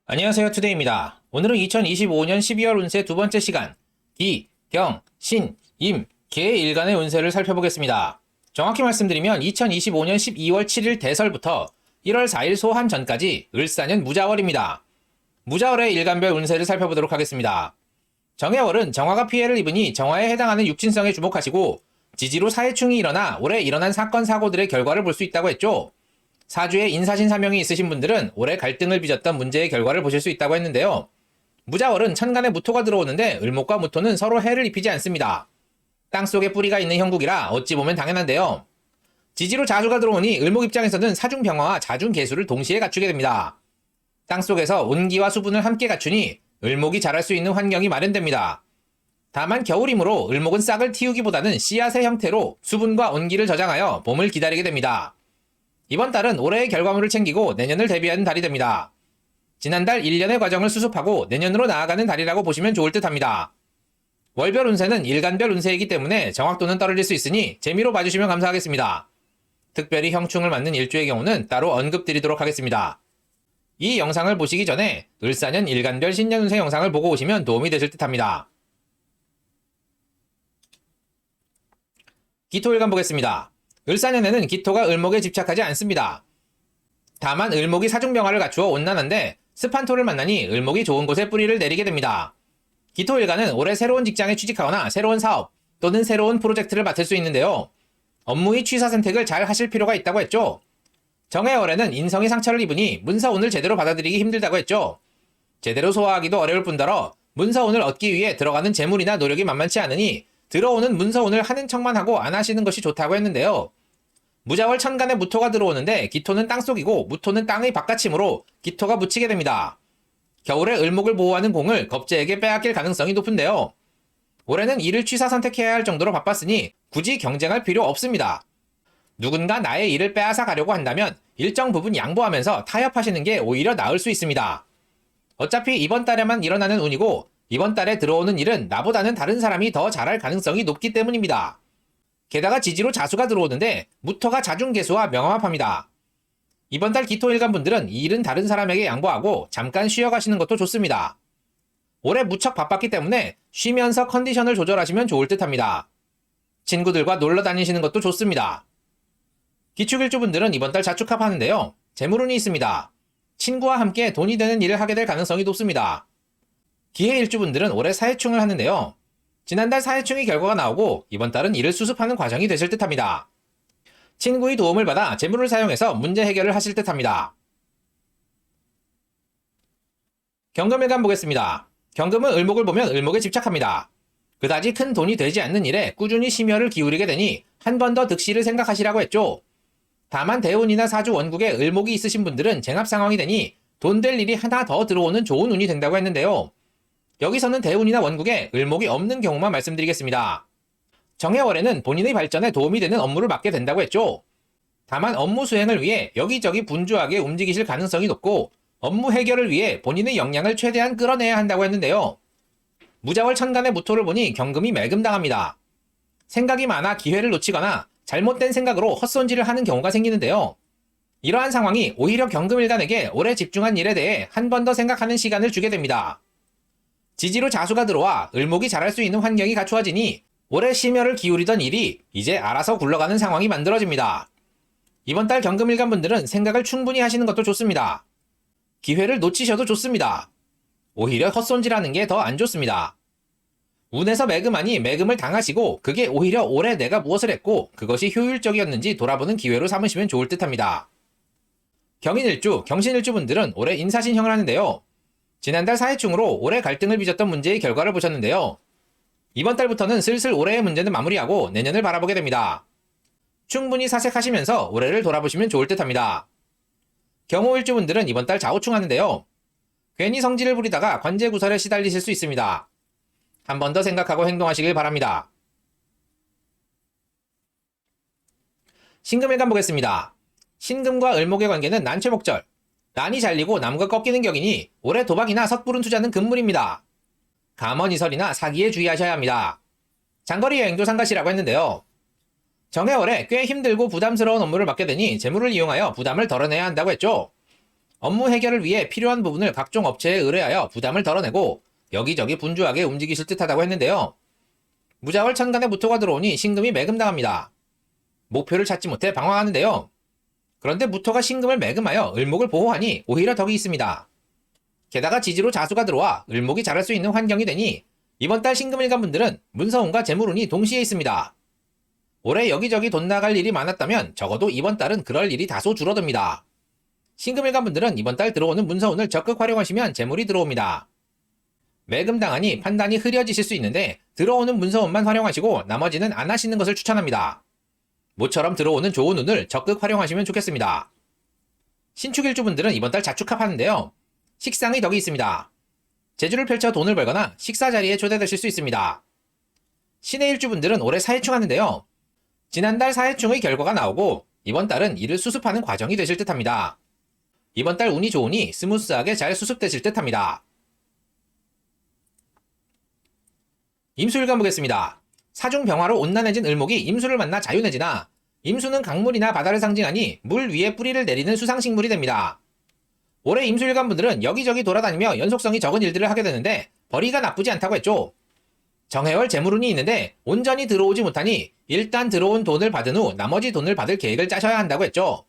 안녕하세요, 투데이입니다. 오늘은 2025년 12월 운세 두 번째 시간 기, 경, 신, 임, 개 일간의 운세를 살펴보겠습니다. 정확히 말씀드리면 2025년 12월 7일 대설부터 1월 4일 소환 전까지 을사년 무자월입니다. 무자월의 일간별 운세를 살펴보도록 하겠습니다. 정해월은 정화가 피해를 입으니 정화에 해당하는 육친성에 주목하시고 지지로 사해충이 일어나 올해 일어난 사건 사고들의 결과를 볼 수 있다고 했죠. 사주에 인사신 사명이 있으신 분들은 올해 갈등을 빚었던 문제의 결과를 보실 수 있다고 했는데요. 무자월은 천간에 무토가 들어오는데 을목과 무토는 서로 해를 입히지 않습니다. 땅속에 뿌리가 있는 형국이라 어찌 보면 당연한데요. 지지로 자수가 들어오니 을목 입장에서는 사중병화와 자중개수를 동시에 갖추게 됩니다. 땅속에서 온기와 수분을 함께 갖추니 을목이 자랄 수 있는 환경이 마련됩니다. 다만 겨울이므로 을목은 싹을 틔우기보다는 씨앗의 형태로 수분과 온기를 저장하여 봄을 기다리게 됩니다. 이번 달은 올해의 결과물을 챙기고 내년을 대비하는 달이 됩니다. 지난달 1년의 과정을 수습하고 내년으로 나아가는 달이라고 보시면 좋을 듯 합니다. 월별 운세는 일간별 운세이기 때문에 정확도는 떨어질 수 있으니 재미로 봐주시면 감사하겠습니다. 특별히 형충을 맞는 일주의 경우는 따로 언급드리도록 하겠습니다. 이 영상을 보시기 전에 을사년 일간별 신년 운세 영상을 보고 오시면 도움이 되실 듯 합니다. 기토일간 보겠습니다. 을사년에는 기토가 을목에 집착하지 않습니다. 다만 을목이 사중병화를 갖추어 온난한데 습한 토를 만나니 을목이 좋은 곳에 뿌리를 내리게 됩니다. 기토일간은 올해 새로운 직장에 취직하거나 새로운 사업 또는 새로운 프로젝트를 맡을 수 있는데요. 업무의 취사 선택을 잘 하실 필요가 있다고 했죠. 정해월에는 인성이 상처를 입으니 문서운을 제대로 받아들이기 힘들다고 했죠. 제대로 소화하기도 어려울 뿐더러 문서운을 얻기 위해 들어가는 재물이나 노력이 만만치 않으니 들어오는 문서운을 하는 척만 하고 안 하시는 것이 좋다고 했는데요. 무자월 천간에 무토가 들어오는데 기토는 땅속이고 무토는 땅의 바깥이므로 기토가 묻히게 됩니다. 겨울에 을목을 보호하는 공을 겁재에게 빼앗길 가능성이 높은데요. 올해는 일을 취사 선택해야 할 정도로 바빴으니 굳이 경쟁할 필요 없습니다. 누군가 나의 일을 빼앗아 가려고 한다면 일정 부분 양보하면서 타협하시는 게 오히려 나을 수 있습니다. 어차피 이번 달에만 일어나는 운이고 이번 달에 들어오는 일은 나보다는 다른 사람이 더 잘할 가능성이 높기 때문입니다. 게다가 지지로 자수가 들어오는데 무토가 자중개수와 명화합합니다. 이번 달 기토일간 분들은 이 일은 다른 사람에게 양보하고 잠깐 쉬어가시는 것도 좋습니다. 올해 무척 바빴기 때문에 쉬면서 컨디션을 조절하시면 좋을 듯 합니다. 친구들과 놀러 다니시는 것도 좋습니다. 기축일주 분들은 이번 달 자축합하는데요. 재물운이 있습니다. 친구와 함께 돈이 되는 일을 하게 될 가능성이 높습니다. 기해일주 분들은 올해 사해충을 하는데요. 지난달 사해충의 결과가 나오고 이번 달은 이를 수습하는 과정이 되실 듯 합니다. 친구의 도움을 받아 재물을 사용해서 문제 해결을 하실 듯 합니다. 경금일간 보겠습니다. 경금은 을목을 보면 을목에 집착합니다. 그다지 큰 돈이 되지 않는 일에 꾸준히 심혈을 기울이게 되니 한 번 더 득실을 생각하시라고 했죠. 다만 대운이나 사주 원국에 을목이 있으신 분들은 쟁합 상황이 되니 돈 될 일이 하나 더 들어오는 좋은 운이 된다고 했는데요. 여기서는 대운이나 원국에 을목이 없는 경우만 말씀드리겠습니다. 정해월에는 본인의 발전에 도움이 되는 업무를 맡게 된다고 했죠. 다만 업무 수행을 위해 여기저기 분주하게 움직이실 가능성이 높고 업무 해결을 위해 본인의 역량을 최대한 끌어내야 한다고 했는데요. 무자월 천간의 무토를 보니 경금이 멸금당합니다. 생각이 많아 기회를 놓치거나 잘못된 생각으로 헛손질을 하는 경우가 생기는데요. 이러한 상황이 오히려 경금일간에게 올해 집중한 일에 대해 한 번 더 생각하는 시간을 주게 됩니다. 지지로 자수가 들어와 을목이 자랄 수 있는 환경이 갖추어지니 올해 심혈을 기울이던 일이 이제 알아서 굴러가는 상황이 만들어집니다. 이번 달 경금일간 분들은 생각을 충분히 하시는 것도 좋습니다. 기회를 놓치셔도 좋습니다. 오히려 헛손질하는 게 더 안 좋습니다. 운에서 매금하니 매금을 당하시고 그게 오히려 올해 내가 무엇을 했고 그것이 효율적이었는지 돌아보는 기회로 삼으시면 좋을 듯 합니다. 경인일주, 경신일주 분들은 올해 인사신형을 하는데요. 지난달 사해충으로 올해 갈등을 빚었던 문제의 결과를 보셨는데요. 이번 달부터는 슬슬 올해의 문제는 마무리하고 내년을 바라보게 됩니다. 충분히 사색하시면서 올해를 돌아보시면 좋을 듯 합니다. 경호일주 분들은 이번 달 좌우충하는데요. 괜히 성질을 부리다가 관제구설에 시달리실 수 있습니다. 한 번 더 생각하고 행동하시길 바랍니다. 신금일간 보겠습니다. 신금과 을목의 관계는 난체목절. 난이 잘리고 나무가 꺾이는 격이니 올해 도박이나 섣부른 투자는 금물입니다. 감언이설이나 사기에 주의하셔야 합니다. 장거리 여행도 상가시라고 했는데요. 정해월에 꽤 힘들고 부담스러운 업무를 맡게 되니 재물을 이용하여 부담을 덜어내야 한다고 했죠. 업무 해결을 위해 필요한 부분을 각종 업체에 의뢰하여 부담을 덜어내고 여기저기 분주하게 움직이실 듯하다고 했는데요. 무자월 천간에 무토가 들어오니 신금이 매금당합니다. 목표를 찾지 못해 방황하는데요. 그런데 무토가 신금을 매금하여 을목을 보호하니 오히려 덕이 있습니다. 게다가 지지로 자수가 들어와 을목이 자랄 수 있는 환경이 되니 이번 달 신금일간 분들은 문서운과 재물운이 동시에 있습니다. 올해 여기저기 돈 나갈 일이 많았다면 적어도 이번 달은 그럴 일이 다소 줄어듭니다. 신금일간 분들은 이번 달 들어오는 문서운을 적극 활용하시면 재물이 들어옵니다. 매금당하니 판단이 흐려지실 수 있는데 들어오는 문서운만 활용하시고 나머지는 안 하시는 것을 추천합니다. 모처럼 들어오는 좋은 운을 적극 활용하시면 좋겠습니다. 신축일주분들은 이번 달 자축합하는데요. 식상의 덕이 있습니다. 재주를 펼쳐 돈을 벌거나 식사 자리에 초대되실 수 있습니다. 신의 일주분들은 올해 사해충 하는데요. 지난달 사해충의 결과가 나오고 이번 달은 이를 수습하는 과정이 되실 듯합니다. 이번 달 운이 좋으니 스무스하게 잘 수습되실 듯합니다. 임수일간 보겠습니다. 사중병화로 온난해진 을목이 임수를 만나 자유내지나 임수는 강물이나 바다를 상징하니 물 위에 뿌리를 내리는 수상식물이 됩니다. 올해 임수일간 분들은 여기저기 돌아다니며 연속성이 적은 일들을 하게 되는데 벌이가 나쁘지 않다고 했죠. 정해월 재물운이 있는데 온전히 들어오지 못하니 일단 들어온 돈을 받은 후 나머지 돈을 받을 계획을 짜셔야 한다고 했죠.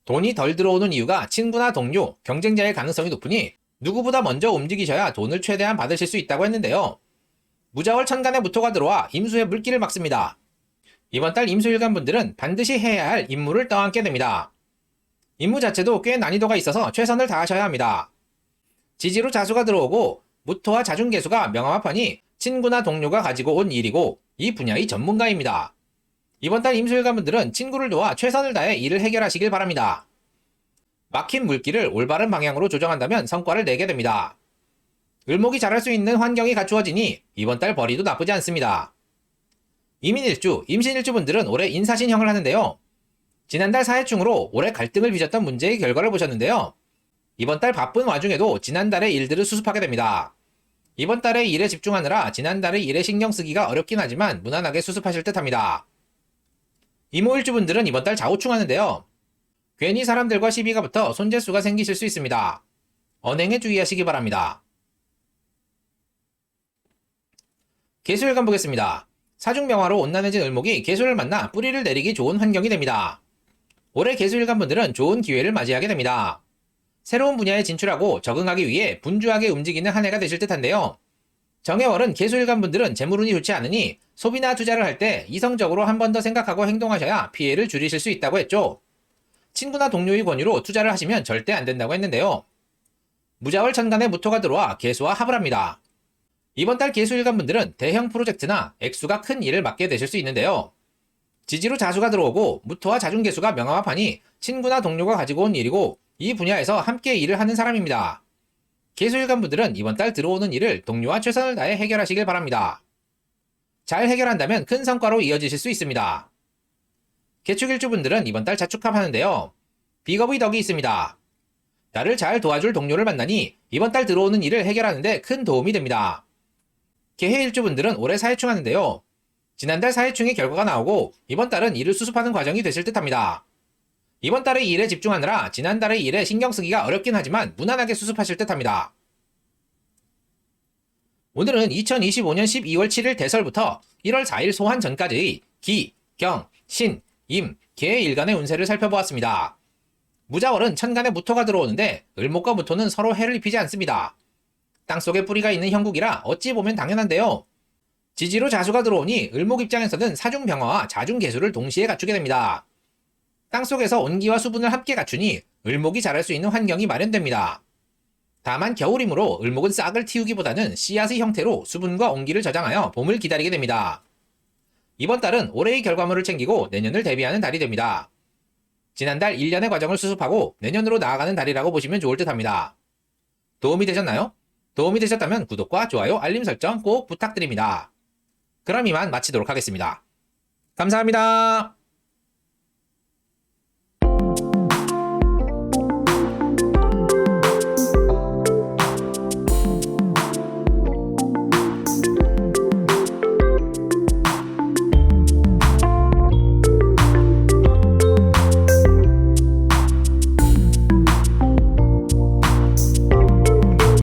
돈이 덜 들어오는 이유가 친구나 동료, 경쟁자의 가능성이 높으니 누구보다 먼저 움직이셔야 돈을 최대한 받으실 수 있다고 했는데요. 무자월 천간에 무토가 들어와 임수의 물기를 막습니다. 이번 달 임수일간 분들은 반드시 해야 할 임무를 떠안게 됩니다. 임무 자체도 꽤 난이도가 있어서 최선을 다하셔야 합니다. 지지로 자수가 들어오고 무토와 자중개수가 명합하니 친구나 동료가 가지고 온 일이고 이 분야의 전문가입니다. 이번 달 임수일간 분들은 친구를 도와 최선을 다해 일을 해결하시길 바랍니다. 막힌 물길을 올바른 방향으로 조정한다면 성과를 내게 됩니다. 을목이 자랄 수 있는 환경이 갖추어지니 이번 달 벌이도 나쁘지 않습니다. 이민일주, 임신일주분들은 올해 인사신형을 하는데요. 지난달 사해충으로 올해 갈등을 빚었던 문제의 결과를 보셨는데요. 이번 달 바쁜 와중에도 지난달의 일들을 수습하게 됩니다. 이번 달의 일에 집중하느라 지난달의 일에 신경 쓰기가 어렵긴 하지만 무난하게 수습하실 듯합니다. 이모일주분들은 이번 달 좌우충하는데요. 괜히 사람들과 시비가 붙어 손재수가 생기실 수 있습니다. 언행에 주의하시기 바랍니다. 개수일간 보겠습니다. 사중병화로 온난해진 을목이 개수를 만나 뿌리를 내리기 좋은 환경이 됩니다. 올해 개수일간 분들은 좋은 기회를 맞이하게 됩니다. 새로운 분야에 진출하고 적응하기 위해 분주하게 움직이는 한 해가 되실 듯한데요. 정해월은 개수일간 분들은 재물운이 좋지 않으니 소비나 투자를 할 때 이성적으로 한 번 더 생각하고 행동하셔야 피해를 줄이실 수 있다고 했죠. 친구나 동료의 권유로 투자를 하시면 절대 안 된다고 했는데요. 무자월 천간에 무토가 들어와 개수와 합을 합니다. 이번 달 개수일간 분들은 대형 프로젝트나 액수가 큰 일을 맡게 되실 수 있는데요. 지지로 자수가 들어오고 무토와 자중개수가 명합하니 친구나 동료가 가지고 온 일이고 이 분야에서 함께 일을 하는 사람입니다. 개수일간 분들은 이번 달 들어오는 일을 동료와 최선을 다해 해결하시길 바랍니다. 잘 해결한다면 큰 성과로 이어지실 수 있습니다. 개축일주분들은 이번 달 자축합하는데요. 비겁의 덕이 있습니다. 나를 잘 도와줄 동료를 만나니 이번 달 들어오는 일을 해결하는 데 큰 도움이 됩니다. 개해일주분들은 올해 사해충하는데요. 지난달 사해충의 결과가 나오고 이번 달은 일을 수습하는 과정이 되실 듯합니다. 이번 달의 일에 집중하느라 지난달의 일에 신경 쓰기가 어렵긴 하지만 무난하게 수습하실 듯합니다. 오늘은 2025년 12월 7일 대설부터 1월 4일 소환 전까지의 기, 경, 신, 임, 개 일간의 운세를 살펴보았습니다. 무자월은 천간에 무토가 들어오는데 을목과 무토는 서로 해를 입히지 않습니다. 땅속에 뿌리가 있는 형국이라 어찌 보면 당연한데요. 지지로 자수가 들어오니 을목 입장에서는 사중병화와 자중개수를 동시에 갖추게 됩니다. 땅속에서 온기와 수분을 함께 갖추니 을목이 자랄 수 있는 환경이 마련됩니다. 다만 겨울이므로 을목은 싹을 틔우기보다는 씨앗의 형태로 수분과 온기를 저장하여 봄을 기다리게 됩니다. 이번 달은 올해의 결과물을 챙기고 내년을 대비하는 달이 됩니다. 지난달 1년의 과정을 수습하고 내년으로 나아가는 달이라고 보시면 좋을 듯합니다. 도움이 되셨나요? 도움이 되셨다면 구독과 좋아요, 알림 설정 꼭 부탁드립니다. 그럼 이만 마치도록 하겠습니다. 감사합니다.